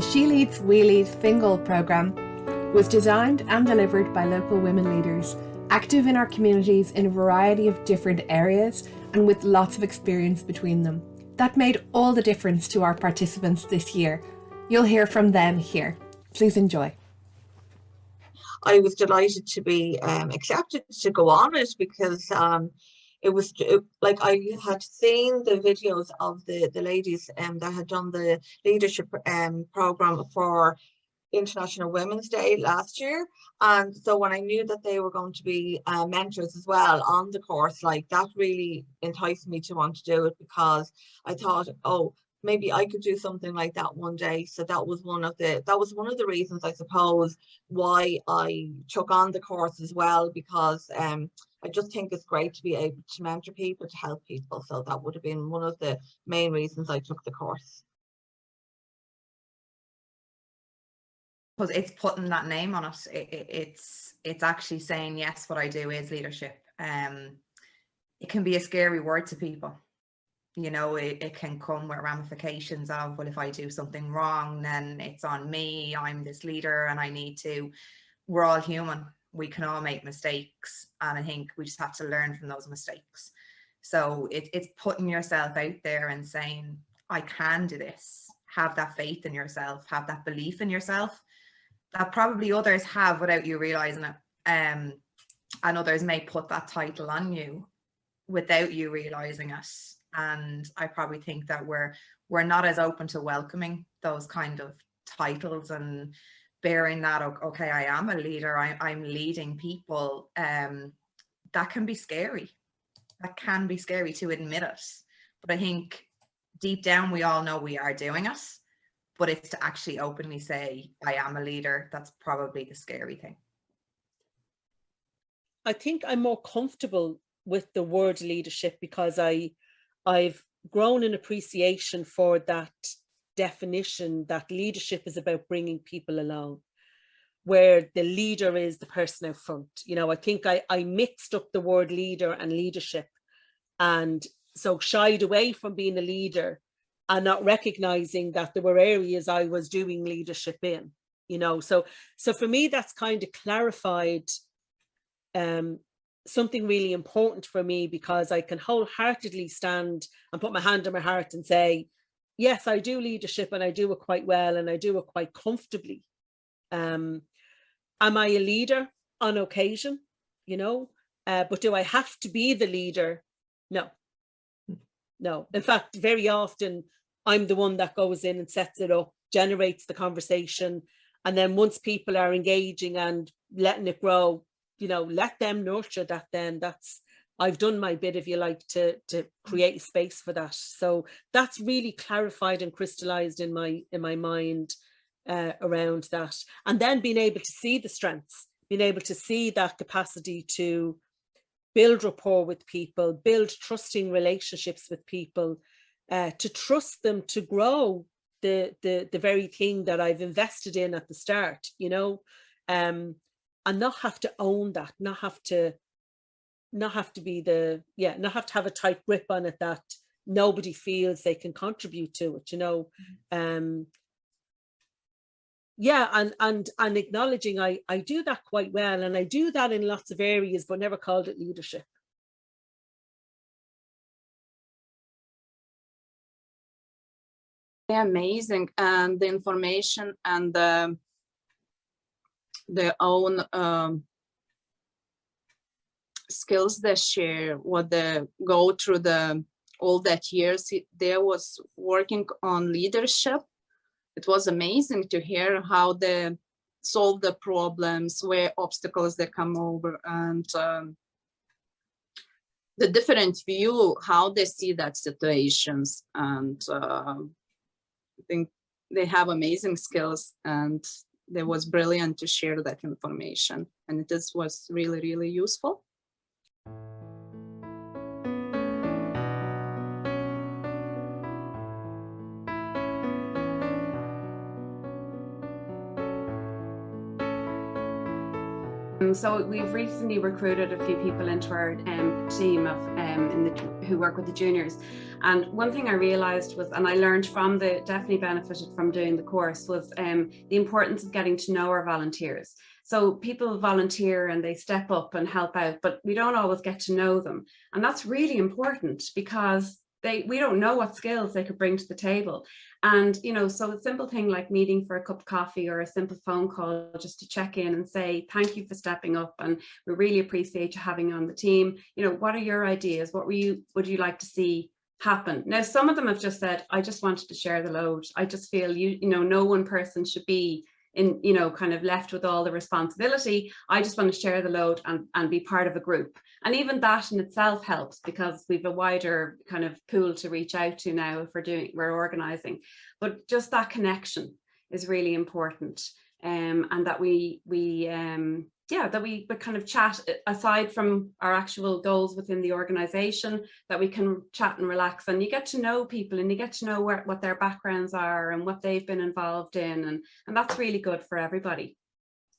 The She Leads, We Lead Fingal programme was designed and delivered by local women leaders, active in our communities in a variety of different areas and with lots of experience between them. That made all the difference to our participants this year. You'll hear from them here. Please enjoy. I was delighted to be accepted to go on it because like I had seen the videos of the ladies that had done the leadership program for International Women's Day last year, and so when I knew that they were going to be mentors as well on the course, like that really enticed me to want to do it, because I thought, oh, maybe I could do something like that one day. So that was one of the reasons, I suppose, why I took on the course as well, because I just think it's great to be able to mentor people, to help people. So that would have been one of the main reasons I took the course. Because it's putting that name on it. It's actually saying, yes, what I do is leadership. It can be a scary word to people. You know, it can come with ramifications of, well, if I do something wrong, then it's on me. I'm this leader and we're all human. We can all make mistakes. And I think we just have to learn from those mistakes. So it's putting yourself out there and saying, I can do this. Have that faith in yourself, have that belief in yourself that probably others have without you realizing it. And others may put that title on you without you realizing it. And I probably think that we're not as open to welcoming those kind of titles and bearing that, okay, I am a leader, I'm leading people. That can be scary. That can be scary to admit it. But I think deep down, we all know we are doing it. But it's to actually openly say, I am a leader. That's probably the scary thing. I think I'm more comfortable with the word leadership because I've grown an appreciation for that definition, that leadership is about bringing people along, where the leader is the person out front. You know, I think I mixed up the word leader and leadership, and so shied away from being a leader and not recognizing that there were areas I was doing leadership in, you know. So for me, that's kind of clarified something really important for me, because I can wholeheartedly stand and put my hand on my heart and say, yes, I do leadership and I do it quite well and I do it quite comfortably. Am I a leader on occasion, you know? But do I have to be the leader? No. In fact, very often I'm the one that goes in and sets it up, generates the conversation. And then once people are engaging and letting it grow, you know, let them nurture that. Then I've done my bit, if you like, to create a space for that. So that's really clarified and crystallized in my mind around that. And then being able to see the strengths, being able to see that capacity to build rapport with people, build trusting relationships with people, to trust them to grow the very thing that I've invested in at the start, you know, and not have to own that, not have to have a tight grip on it that nobody feels they can contribute to it, you know. And acknowledging I do that quite well, and I do that in lots of areas, but never called it leadership. Amazing, and the information and their own skills they share, what they go through all that years they was working on leadership. It was amazing to hear how they solve the problems, where obstacles they come over, and the different view, how they see that situations. And I think they have amazing skills, and it was brilliant to share that information. And this was really, really useful. So we've recently recruited a few people into our team of who work with the juniors, and one thing I realised was, and I learned from definitely benefited from doing the course, was the importance of getting to know our volunteers. So people volunteer and they step up and help out, but we don't always get to know them, and that's really important because we don't know what skills they could bring to the table. And, you know, so a simple thing like meeting for a cup of coffee or a simple phone call just to check in and say, thank you for stepping up and we really appreciate you having you on the team. You know, what are your ideas? What would you like to see happen? Now, some of them have just said, I just wanted to share the load. I just feel, you know, no one person should be in, you know, kind of left with all the responsibility. I just want to share the load and be part of a group. And even that in itself helps because we've a wider kind of pool to reach out to now if we're organizing. But just that connection is really important. And that we kind of chat aside from our actual goals within the organization, that we can chat and relax, and you get to know people and you get to know what their backgrounds are and what they've been involved in, and that's really good for everybody.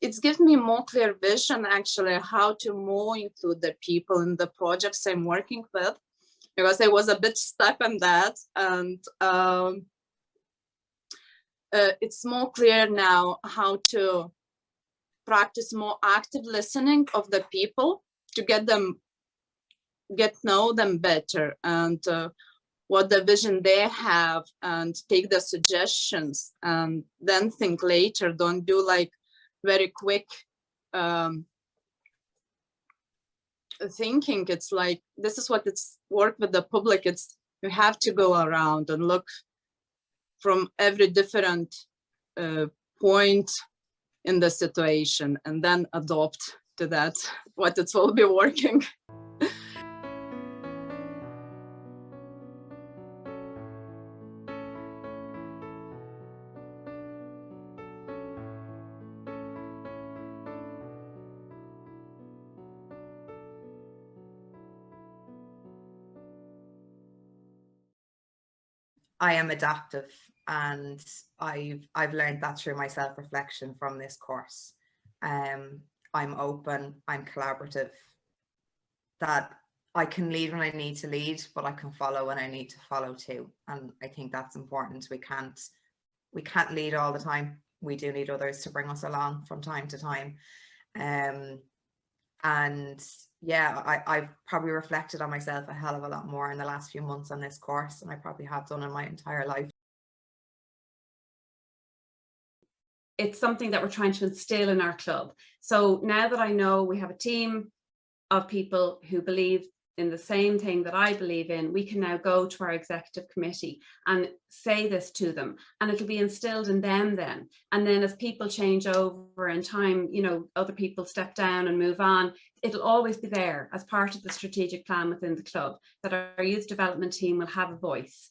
It's given me more clear vision actually how to more include the people in the projects I'm working with, because I was a bit stuck on that, and it's more clear now how to practice more active listening of the people to get know them better, and what the vision they have, and take the suggestions and then think later. Don't do like very quick thinking. It's like, this is what it's work with the public. It's, you have to go around and look from every different point in the situation and then adopt to that what it will be working. I am adaptive, and I've learned that through my self-reflection from this course. I'm open, I'm collaborative, that I can lead when I need to lead, but I can follow when I need to follow too. And I think that's important. We can't lead all the time. We do need others to bring us along from time to time. And yeah, I've probably reflected on myself a hell of a lot more in the last few months on this course than I probably have done in my entire life. It's something that we're trying to instill in our club. So now that I know we have a team of people who believe in the same thing that I believe in, we can now go to our executive committee and say this to them, and it'll be instilled in them then. And then as people change over in time, you know, other people step down and move on, it'll always be there as part of the strategic plan within the club, that our youth development team will have a voice.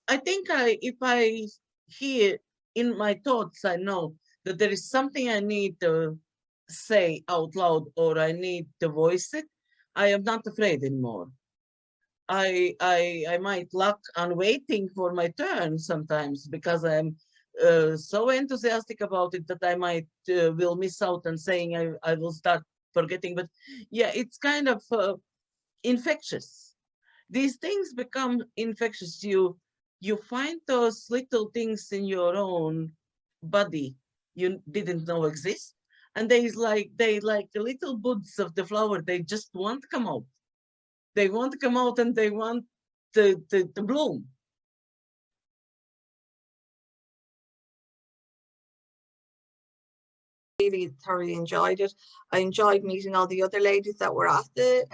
I think if I hear in my thoughts, I know that there is something I need to say out loud, or I need to voice it. I am not afraid anymore. I might lack on waiting for my turn sometimes because I'm so enthusiastic about it that I might will miss out on saying I will start forgetting. But yeah, it's kind of infectious. These things become infectious. You find those little things in your own body you didn't know exist, and they like the little buds of the flower. They just want to come out. They want to come out, and they want to bloom. Really thoroughly enjoyed it. I enjoyed meeting all the other ladies that were at the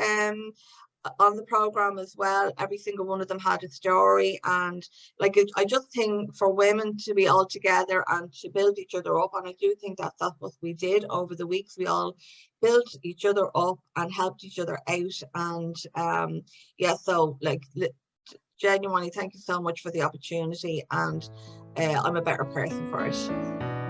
on the program as well. Every single one of them had a story, and like I just think for women to be all together and to build each other up, and I do think that's what we did over the weeks. We all built each other up and helped each other out, and yeah, so like genuinely thank you so much for the opportunity, and I'm a better person for it.